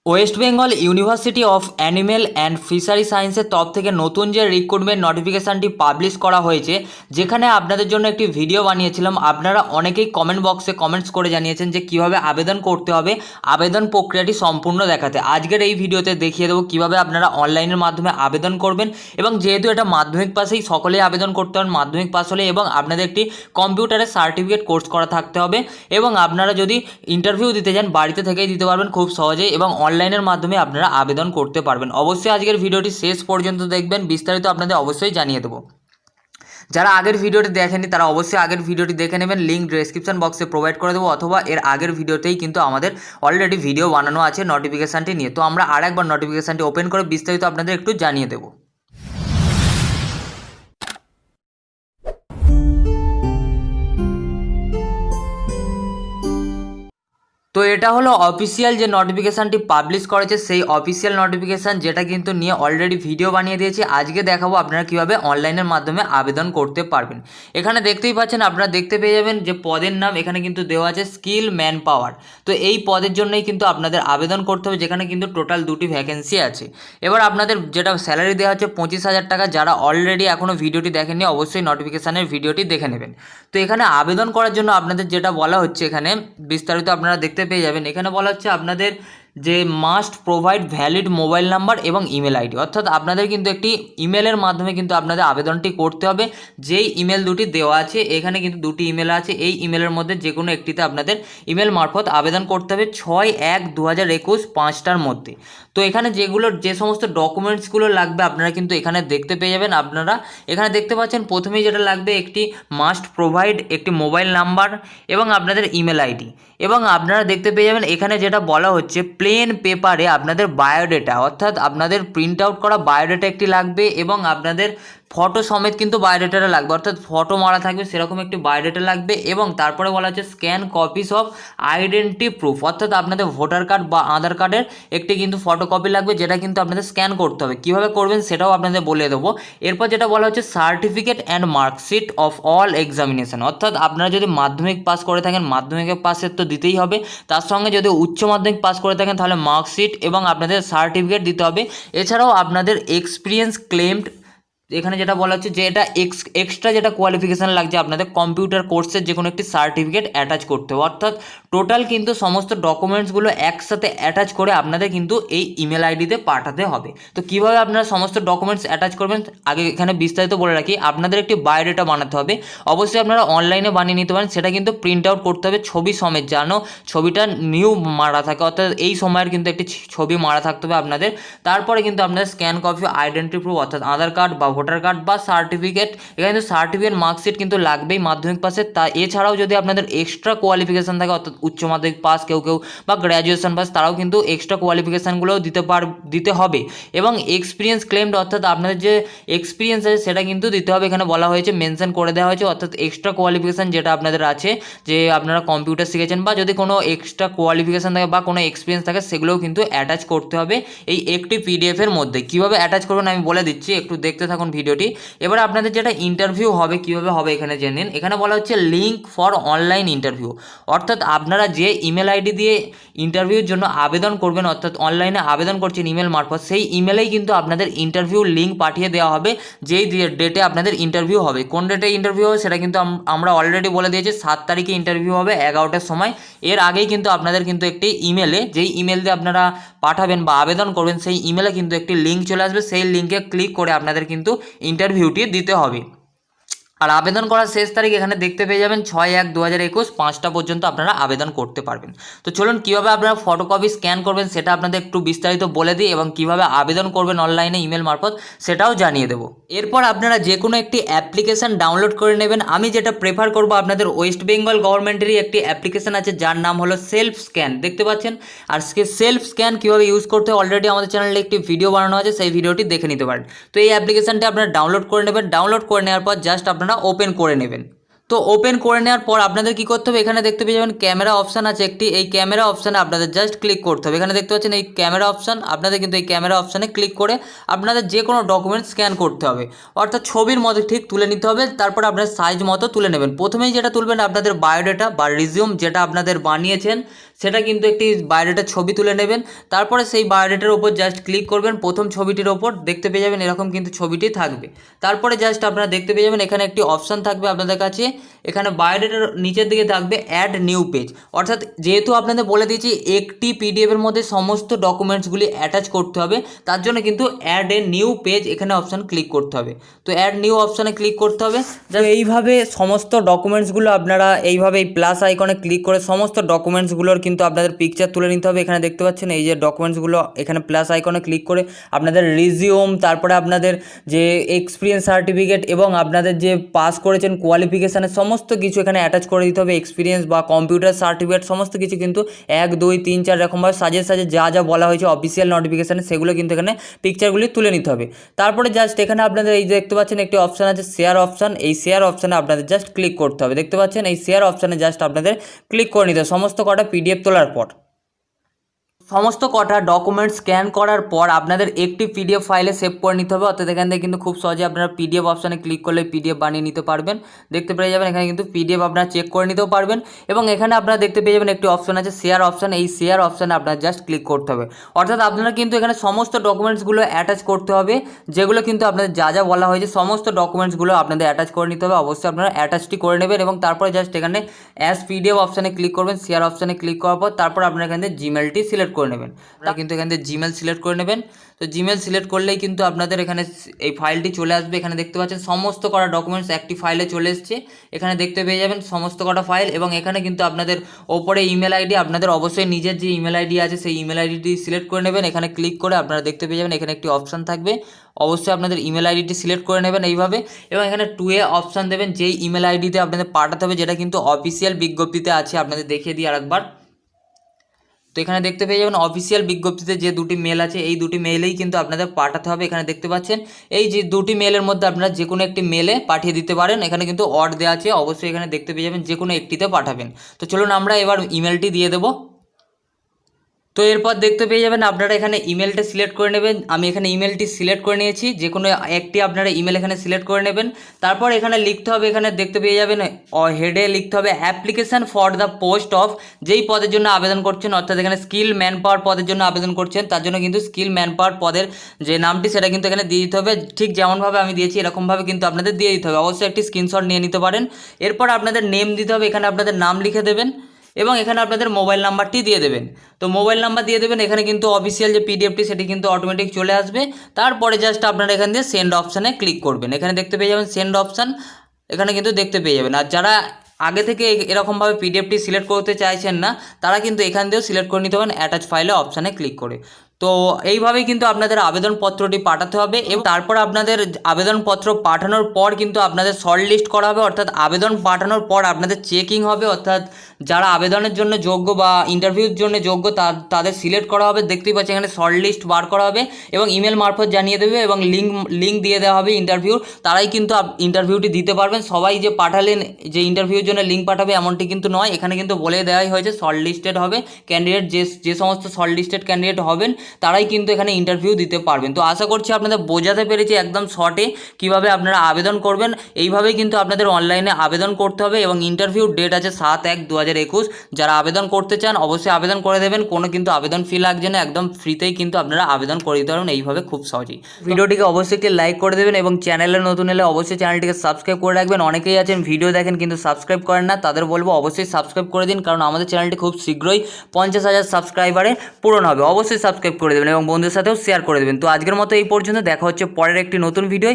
West Bengal university of animal and fishery সায়েন্সের তরফ থেকে নতুন যে রিক্রুটমেন্ট নোটিফিকেশানটি পাবলিশ করা হয়েছে, যেখানে আপনাদের জন্য একটি ভিডিও বানিয়েছিলাম। আপনারা অনেকেই কমেন্ট বক্সে কমেন্টস করে জানিয়েছেন যে কীভাবে আবেদন করতে হবে, আবেদন প্রক্রিয়াটি সম্পূর্ণ দেখাতে। আজকের এই ভিডিওতে দেখিয়ে দেবো কীভাবে আপনারা অনলাইনের মাধ্যমে আবেদন করবেন, এবং যেহেতু এটা মাধ্যমিক পাসেই সকলেই আবেদন করতে হন, মাধ্যমিক পাস হলে, এবং আপনাদের একটি কম্পিউটারের সার্টিফিকেট কোর্স করা থাকতে হবে, এবং আপনারা যদি ইন্টারভিউ দিতে যান বাড়িতে থেকেই দিতে পারবেন খুব সহজেই, এবং অনলাইনের মাধ্যমে আপনারা আবেদন করতে পারবেন। অবশ্যই আজকের ভিডিওটি শেষ পর্যন্ত দেখবেন, বিস্তারিত আপনাদের অবশ্যই জানিয়ে দেবো। যারা আগের ভিডিওটি দেখেনি তারা অবশ্যই আগের ভিডিওটি দেখে নেবেন, লিঙ্ক ডেসক্রিপশন বক্সে প্রোভাইড করে দেবো, অথবা এর আগের ভিডিওতেই কিন্তু আমাদের অলরেডি ভিডিও বানানো আছে নোটিফিকেশানটি নিয়ে। তো আমরা আরেকবার নোটিফিকেশানটি ওপেন করে বিস্তারিত আপনাদের একটু জানিয়ে দেবো। তো এটা হলো অফিসিয়াল যে নোটিফিকেশানটি পাবলিশ করেছে, সেই অফিসিয়াল নোটিফিকেশান, যেটা কিন্তু নিয়ে অলরেডি ভিডিও বানিয়ে দিয়েছি। আজকে দেখাবো আপনারা কীভাবে অনলাইনের মাধ্যমে আবেদন করতে পারবেন। এখানে দেখতেই পাচ্ছেন, আপনারা দেখতে পেয়ে যাবেন যে পদের নাম এখানে কিন্তু দেওয়া আছে স্কিল ম্যান পাওয়ার। তো এই পদের জন্যই কিন্তু আপনাদের আবেদন করতে হবে, যেখানে কিন্তু টোটাল 2টি ভ্যাকেন্সি আছে। এবার আপনাদের যেটা স্যালারি দেওয়া হচ্ছে 25,000 টাকা। যারা অলরেডি এখনও ভিডিওটি দেখেননি অবশ্যই নোটিফিকেশানের ভিডিওটি দেখে নেবেন। তো এখানে আবেদন করার জন্য আপনাদের যেটা বলা হচ্ছে, এখানে বিস্তারিত আপনারা দেখতে পেয়ে যাবেন। এখানে বলা হচ্ছে আপনাদের যে must provide valid mobile number এবং ইমেল আইডি, অর্থাৎ আপনাদের কিন্তু একটি ইমেলের মাধ্যমে কিন্তু আপনাদের আবেদনটি করতে হবে। যেই ইমেল দুটি দেওয়া আছে, এখানে কিন্তু 2টি ইমেল আছে, এই ইমেলের মধ্যে যে কোনো একটিতে আপনাদের ইমেল মারফত আবেদন করতে হবে 6/1/2021 5টার মধ্যে। তো এখানে যে সমস্ত ডকুমেন্টসগুলো লাগবে আপনারা কিন্তু এখানে দেখতে পেয়ে যাবেন। আপনারা এখানে দেখতে পাচ্ছেন প্রথমেই যেটা লাগবে, একটি মাস্ট প্রোভাইড একটি মোবাইল নাম্বার এবং আপনাদের ইমেল আইডি, এবং আপনারা দেখতে পেয়ে যাবেন এখানে যেটা বলা হচ্ছে প্লেন পেপারে আপনাদের বায়োডেটা, অর্থাৎ আপনাদের প্রিন্ট আউট করা বায়োডেটা একটি লাগবে, এবং আপনাদের ফটো সমেত কিন্তু বায়োডেটাটা লাগবে, অর্থাৎ ফটো মারা থাকবে সেরকম একটি বায়োডেটা লাগবে। এবং তারপরে বলা হচ্ছে scan copies of identity proof, অর্থাৎ আপনাদের ভোটার কার্ড বা আধার কার্ডের একটি কিন্তু ফটোকপি লাগবে, যেটা কিন্তু আপনাদের স্ক্যান করতে হবে। কীভাবে করবেন সেটাও আপনাদের বলে দেবো। এরপর যেটা বলা হচ্ছে certificate and marksheet of all examination, অর্থাৎ আপনারা যদি মাধ্যমিক পাস করে থাকেন মাধ্যমিকের পাসের তো দিতেই হবে, তার সঙ্গে যদি উচ্চ মাধ্যমিক পাস করে থাকেন তাহলে মার্কশিট এবং আপনাদের সার্টিফিকেট দিতে হবে। এছাড়াও আপনাদের এক্সপিরিয়েন্স ক্লেমড, এখানে যেটা বলা হচ্ছে যে এটা এক্সট্রা যেটা কোয়ালিফিকেশান লাগছে আপনাদের কম্পিউটার কোর্সের যে কোনো একটি সার্টিফিকেট অ্যাটাচ করতে হবে, অর্থাৎ টোটাল কিন্তু সমস্ত ডকুমেন্টসগুলো একসাথে অ্যাটাচ করে আপনাদের কিন্তু এই ইমেল আইডিতে পাঠাতে হবে। তো কীভাবে আপনারা সমস্ত ডকুমেন্টস অ্যাটাচ করবেন আগে এখানে বিস্তারিত বলে রাখি। আপনাদের একটি বায়োডেটা বানাতে হবে, অবশ্যই আপনারা অনলাইনে বানিয়ে নিতে পারেন, সেটা কিন্তু প্রিন্ট আউট করতে হবে ছবি সমেত, যেন ছবিটা নিউ মারা থাকে, অর্থাৎ এই সময়ের কিন্তু একটি ছবি মারা থাকতে হবে আপনাদের। তারপরে কিন্তু আপনাদের স্ক্যান কপি আইডেন্টি প্রুফ, অর্থাৎ আধার কার্ড বা ভোটার কার্ড বা সার্টিফিকেট, এখানে কিন্তু সার্টিফিকেট মার্কশিট কিন্তু লাগবেই মাধ্যমিক পাসের। তা এছাড়াও যদি আপনাদের এক্সট্রা কোয়ালিফিকেশান থাকে, অর্থাৎ উচ্চ মাধ্যমিক পাস কেউ বা গ্র্যাজুয়েশন পাস, তারাও কিন্তু এক্সট্রা কোয়ালিফিকেশানগুলোও দিতে হবে। এবং এক্সপিরিয়েন্স ক্লেমড, অর্থাৎ আপনাদের যে এক্সপিরিয়েন্স আছে সেটা কিন্তু দিতে হবে। এখানে বলা হয়েছে, মেনশন করে দেওয়া হয়েছে, অর্থাৎ এক্সট্রা কোয়ালিফিকেশান যেটা আপনাদের আছে, যে আপনারা কম্পিউটার শিখেছেন বা যদি কোনো এক্সট্রা কোয়ালিফিকেশান থাকে বা কোনো এক্সপিরিয়েন্স থাকে, সেগুলোও কিন্তু অ্যাটাচ করতে হবে এই একটি পিডিএফের মধ্যে। কীভাবে অ্যাটাচ করবেন আমি বলে দিচ্ছি, একটু দেখতে থাকুন ভিডিওটি। এবার আপনাদের যেটা ইন্টারভিউ হবে কীভাবে হবে এখানে জেনে নিন। এখানে বলা হচ্ছে লিঙ্ক ফর অনলাইন ইন্টারভিউ, অর্থাৎ আপনারা যে ইমেল আইডি দিয়ে ইন্টারভিউর জন্য আবেদন করবেন, অর্থাৎ অনলাইনে আবেদন করছেন ইমেল মারফত, সেই ইমেলেই কিন্তু আপনাদের ইন্টারভিউ লিঙ্ক পাঠিয়ে দেওয়া হবে, যেই ডেটে আপনাদের ইন্টারভিউ হবে। কোন ডেটে ইন্টারভিউ হবে সেটা কিন্তু আমরা অলরেডি বলে দিয়েছি, 7 তারিখে ইন্টারভিউ হবে 11টার সময়। এর আগেই কিন্তু আপনাদের কিন্তু একটি ইমেলে, যেই ইমেল দিয়ে আপনারা পাঠাবেন বা আবেদন করবেন, সেই ইমেলে কিন্তু একটি লিঙ্ক চলে আসবে, সেই লিঙ্কে ক্লিক করে আপনাদের কিন্তু ইন্টারভিউটি দিতে হবে। আর আবেদন করার শেষ তারিখ এখানে দেখতে পেয়ে যাবেন 6/1/2021 5টা পর্যন্ত আপনারা আবেদন করতে পারবেন। তো চলুন কীভাবে আপনারা ফটোকপি স্ক্যান করবেন সেটা আপনাদের একটু বিস্তারিত বলে দিই, এবং কীভাবে আবেদন করবেন অনলাইনে ইমেল মারফত সেটাও জানিয়ে দেবো। এরপর আপনারা যে কোনো একটি অ্যাপ্লিকেশান ডাউনলোড করে নেবেন। আমি যেটা প্রেফার করব, আপনাদের ওয়েস্ট বেঙ্গল গভর্নমেন্টেরই একটি অ্যাপ্লিকেশান আছে যার নাম হলো সেলফ স্ক্যান, দেখতে পাচ্ছেন। আর সেলফ স্ক্যান কীভাবে ইউজ করতে অলরেডি আমাদের চ্যানেলে একটি ভিডিও বানানো আছে, সেই ভিডিওটি দেখে নিতে পারেন। তো এই অ্যাপ্লিকেশানটি আপনারা ডাউনলোড করে নেবেন। ডাউনলোড করে নেওয়ার পর জাস্ট আপনারা ওপেন করে নেবেন। তো ওপেন করে নেওয়ার পর আপনাদের কী করতে হবে, এখানে দেখতে পেয়ে যাবেন ক্যামেরা অপশান আছে একটি, এই ক্যামেরা অপশানে আপনাদের জাস্ট ক্লিক করতে হবে। এখানে দেখতে পাচ্ছেন এই ক্যামেরা অপশান, আপনাদের কিন্তু এই ক্যামেরা অপশানে ক্লিক করে আপনাদের যে কোনো ডকুমেন্ট স্ক্যান করতে হবে, অর্থাৎ ছবির মতো ঠিক তুলে নিতে হবে। তারপর আপনার সাইজ মতো তুলে নেবেন। প্রথমেই যেটা তুলবেন আপনাদের বায়োডাটা বা রিজিউম, যেটা আপনাদের বানিয়েছেন সেটা কিন্তু একটি বায়োডাটার ছবি তুলে নেবেন। তারপরে সেই বায়োডাটার ওপর জাস্ট ক্লিক করবেন, প্রথম ছবিটির ওপর দেখতে পেয়ে যাবেন এরকম কিন্তু ছবিটি থাকবে। তারপরে জাস্ট আপনারা দেখতে পেয়ে যাবেন এখানে একটি অপশান থাকবে আপনাদের কাছে, এখানে বায়োডাটার নিচের দিকে থাকবে অ্যাড নিউ পেজ। অর্থাৎ যেহেতু আপনাদের বলে দিয়েছি একটি পিডিএফের মধ্যে সমস্ত ডকুমেন্টসগুলি অ্যাটাচ করতে হবে, তার জন্য কিন্তু অ্যাড এ নিউ পেজ এখানে অপশান ক্লিক করতে হবে। তো অ্যাড নিউ অপশানে ক্লিক করতে হবে। এইভাবে সমস্ত ডকুমেন্টসগুলো আপনারা এইভাবে এই প্লাস আইকনে ক্লিক করে সমস্ত ডকুমেন্টসগুলোর কিন্তু আপনাদের পিকচার তুলে নিতে হবে। এখানে দেখতে পাচ্ছেন এই যে ডকুমেন্টসগুলো, এখানে প্লাস আইকনে ক্লিক করে আপনাদের রিজিউম, তারপরে আপনাদের যে এক্সপিরিয়েন্স সার্টিফিকেট এবং আপনাদের যে পাস করেছেন কোয়ালিফিকেশানের সমস্ত কিছু এখানে অ্যাটাচ করে দিতে হবে। এক্সপিরিয়েন্স বা কম্পিউটার সার্টিফিকেট সমস্ত কিছু কিন্তু 1 2 3 4 এরকমভাবে সাজে যা যা বলা হয়েছে অফিসিয়াল নোটিফিকেশানে সেগুলো কিন্তু এখানে পিকচারগুলি তুলে নিতে হবে। তারপরে জাস্ট এখানে আপনাদের এই যে দেখতে পাচ্ছেন একটি অপশান আছে শেয়ার অপশান, এই শেয়ার অপশানে আপনাদের জাস্ট ক্লিক করতে হবে। দেখতে পাচ্ছেন এই শেয়ার অপশানে জাস্ট আপনাদের ক্লিক করে নিতে হবে সমস্ত কটা পিডিএফ তোলার পর। সমস্ত কটা ডকুমেন্ট স্ক্যান করার পর আপনাদের একটি পিডিএফ ফাইলে সেভ করে নিতে হবে। অর্থাৎ এখান থেকে কিন্তু খুব সহজে আপনারা পিডিএফ অপশানে ক্লিক করলে পিডিএফ বানিয়ে নিতে পারবেন। দেখতে পেয়ে যাবেন এখানে কিন্তু পিডিএফ আপনারা চেক করে নিতেও পারবেন। এবং এখানে আপনারা দেখতে পেয়ে যাবেন একটি অপশান আছে শেয়ার অপশান, এই শেয়ার অপশানে আপনারা জাস্ট ক্লিক করতে হবে। অর্থাৎ আপনারা কিন্তু এখানে সমস্ত ডকুমেন্টসগুলো অ্যাটাচ করতে হবে, যেগুলো কিন্তু আপনাদের যা যা বলা হয়েছে সমস্ত ডকুমেন্টসগুলো আপনাদের অ্যাটাচ করে নিতে হবে। অবশ্যই আপনারা অ্যাটাচটি করে নেবেন এবং তারপরে জাস্ট এখানে অ্যাজ পিডিএফ অপশানে ক্লিক করবেন। শেয়ার অপশানে ক্লিক করার পর তারপর আপনারা এখান থেকে জিমেলটি সিলেক্ট করে নেবেন। কিন্তু এখান থেকে জিমেল সিলেক্ট করে নেবেন। তো জিমেল সিলেক্ট করলেই কিন্তু আপনাদের এখানে এই ফাইলটি চলে আসবে। এখানে দেখতে পাচ্ছেন সমস্ত কটা ডকুমেন্টস একটি ফাইলে চলে এসছে। এখানে দেখতে পেয়ে যাবেন সমস্ত কটা ফাইল এবং এখানে কিন্তু আপনাদের ওপরে ইমেল আইডি, আপনাদের অবশ্যই নিজের যে ইমেল আইডি আছে সেই ইমেল আইডিটি সিলেক্ট করে নেবেন। এখানে ক্লিক করে আপনারা দেখতে পেয়ে যাবেন এখানে একটি অপশান থাকবে, অবশ্যই আপনাদের ইমেল আইডিটি সিলেক্ট করে নেবেন এইভাবে এবং এখানে 2A অপশান দেবেন যেই ইমেল আইডিতে আপনাদের পাঠাতে হবে, যেটা কিন্তু অফিসিয়াল বিজ্ঞপ্তিতে আছে। আপনাদের দেখিয়ে দিই আরেকবার। তো এখানে দেখতে পেয়ে যাবেন অফিসিয়াল বিজ্ঞপ্তিতে যে দুটি মেল আছে এই দুটি মেলেই কিন্তু আপনাদের পাঠাতে হবে। এখানে দেখতে পাচ্ছেন এই যে দুটি মেলের মধ্যে আপনারা যে কোনো একটি মেলে পাঠিয়ে দিতে পারেন। এখানে কিন্তু অড দেওয়া আছে, অবশ্যই এখানে দেখতে পেয়ে যাবেন যে কোনো একটিতে পাঠাবেন। তো চলুন আমরা এবার ইমেলটি দিয়ে দেবো। তো এরপর দেখতে পেয়ে যাবেন আপনারা এখানে ইমেলটা সিলেক্ট করে নেবেন। আমি এখানে ইমেলটি সিলেক্ট করে নিয়েছি, যে কোনো একটি আপনারা ইমেল এখানে সিলেক্ট করে নেবেন। তারপর এখানে লিখতে হবে, এখানে দেখতে পেয়ে যাবেন হেডে লিখতে হবে application for the post of, যেই পদের জন্য আবেদন করছেন, অর্থাৎ এখানে স্কিল ম্যান পাওয়ার পদের জন্য আবেদন করছেন, তার জন্য কিন্তু স্কিল ম্যান পাওয়ার পদের যে নামটি সেটা কিন্তু এখানে দিয়ে দিতে হবে। ঠিক যেমনভাবে আমি দিয়েছি এরকমভাবে কিন্তু আপনাদের দিয়ে দিতে হবে। অবশ্যই একটি স্ক্রিনশট নিয়ে নিতে পারেন। এরপর আপনাদের নেম দিতে হবে, এখানে আপনাদের নাম লিখে দেবেন এবং এখানে আপনাদের মোবাইল নাম্বারটি দিয়ে দেবেন। তো মোবাইল নাম্বার দিয়ে দেবেন, এখানে কিন্তু অফিসিয়াল যে পিডিএফটি সেটি কিন্তু অটোমেটিক চলে আসবে। তারপরে জাস্ট আপনারা এখান দিয়ে সেন্ড অপশানে ক্লিক করবেন। এখানে দেখতে পেয়ে যাবেন সেন্ড অপশান, এখানে কিন্তু দেখতে পেয়ে যাবেন। আর যারা আগে থেকে এরকমভাবে পিডিএফটি সিলেক্ট করতে চাইছেন না, তারা কিন্তু এখান দিয়েও সিলেক্ট করে নিতে পারেন অ্যাটাচ ফাইলে অপশানে ক্লিক করে। তো এইভাবেই কিন্তু আপনাদের আবেদনপত্রটি পাঠাতে হবে এবং তারপর আপনাদের আবেদনপত্র পাঠানোর পর কিন্তু আপনাদের শর্ট লিস্ট করা হবে। অর্থাৎ আবেদন পাঠানোর পর আপনাদের চেকিং হবে, অর্থাৎ যারা আবেদনের জন্য যোগ্য বা ইন্টারভিউর জন্য যোগ্য তাদের সিলেক্ট করা হবে। দেখতেই পাচ্ছেন এখানে শর্ট লিস্ট বার করা হবে এবং ইমেল মারফত জানিয়ে দেবে এবং লিঙ্ক দিয়ে দেওয়া হবে ইন্টারভিউর, তারাই কিন্তু ইন্টারভিউটি দিতে পারবেন। সবাই যে পাঠালেন যে ইন্টারভিউর জন্য লিঙ্ক পাঠাবে এমনটি কিন্তু নয়, এখানে কিন্তু বলে দেওয়াই হয়েছে শর্ট লিস্টেড হবে ক্যান্ডিডেট, যে সমস্ত শর্ট লিস্টেড ক্যান্ডিডেট হবেন তারাই কিন্তু এখানে ইন্টারভিউ দিতে পারবেন। তো আশা করছি আপনাদের বোঝাতে পেরেছি একদম শর্টে কীভাবে আপনারা আবেদন করবেন। এইভাবেই কিন্তু আপনাদের অনলাইনে আবেদন করতে হবে এবং ইন্টারভিউ ডেট আছে 7/1/2021। যারা আবেদন করতে চান অবশ্যই আবেদন করে দেবেন, কোনো কিন্তু আবেদন ফি লাগছে না, একদম ফ্রিতেই কিন্তু আপনারা আবেদন করে দিতে পারবেন এইভাবে খুব সহজেই। ভিডিওটিকে অবশ্যই লাইক করে দেবেন এবং চ্যানেলে নতুন এলে অবশ্যই চ্যানেলটিকে সাবস্ক্রাইব করে রাখবেন। অনেকেই আছেন ভিডিও দেখেন কিন্তু সাবস্ক্রাইব করেন না, তাদের বলবো অবশ্যই সাবস্ক্রাইব করে দিন, কারণ আমাদের চ্যানেলটি খুব শীঘ্রই 50,000 সাবস্ক্রাইবারে পূরণ হবে। অবশ্যই সাবস্ক্রাইব করে দেবেন এবং বন্ধুদের সাথেও শেয়ার করে দেবেন। তো আজকের মতো এই পর্যন্ত, দেখা হচ্ছে পরের একটি নতুন ভিডিওয়।